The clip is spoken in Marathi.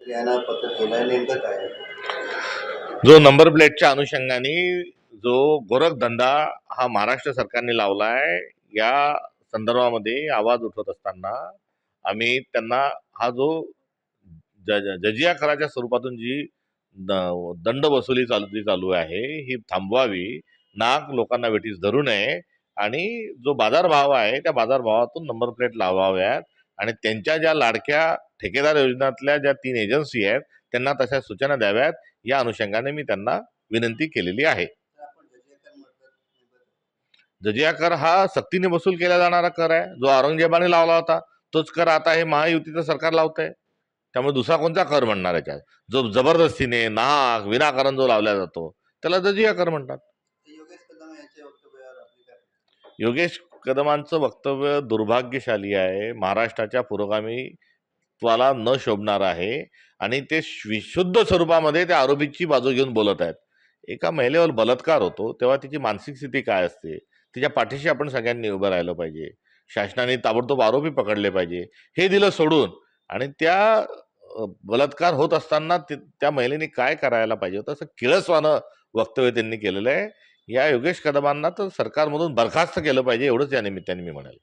तर यांना पत्र केलंय नेमकं काय आहे? जो नंबर प्लेटच्या अनुषंगाने जो गोरखधंदा हा महाराष्ट्र सरकारने लावलाय, या संदर्भामध्ये आवाज उठवत असताना आम्ही त्यांना हा जो जजिया कराच्या स्वरूपातून जी दंड वसुली चालू आहे ही थांबवावी, नाक लोकांना वेठीस धरू नये आणि जो बाजारभाव आहे त्या बाजारभावातून नंबर प्लेट लावाव्यात आणि त्यांच्या ज्या लाडक्या ठेकेदार योजनातल्या ज्या 3 एजन्सी आहेत त्यांना तशा सूचना द्याव्यात, या अनुषंगाने मी त्यांना विनंती केलेली आहे. तर आपण जजिया कर म्हटलं नेमकं जजिया कर हा सक्तीने वसूल केला जाणारा कर आहे, जो औरंगजेबाने लावला होता तोच कर आता हे महायुतीचं सरकार लावतंय. त्यामुळे दुसरा कोणता कर म्हणणार याच्यात? जो जबरदस्तीने नाहक विनाकारण जो लावला जातो त्याला जजिया कर म्हणतात. तर योगेश कदम यांच्या वक्तव्यावर आपली काय प्रतिक्रिया? योगेश कदमांचं वक्तव्य दुर्भाग्यशाली आहे, महाराष्ट्राच्या पुरोगामीत्वाला न शोभणार आहे आणि ते विशुद्ध स्वरूपामध्ये त्या आरोपीची बाजू घेऊन बोलत आहेत. एका महिलेवर बलात्कार होतो तेव्हा तिची मानसिक स्थिती काय असते, तिच्या पाठीशी आपण सगळ्यांनी उभं राहिलं पाहिजे. शासनाने ताबडतोब आरोपी पकडले पाहिजे, हे दिलं सोडून आणि त्या बलात्कार होत असताना त्या महिलेने काय करायला पाहिजे होतं, असं किळसवानं वक्तव्य त्यांनी केलेलं आहे. या योगेश कदमांना तर सरकारमधून बरखास्त केलं पाहिजे, एवढंच या निमित्ताने मी म्हणेल.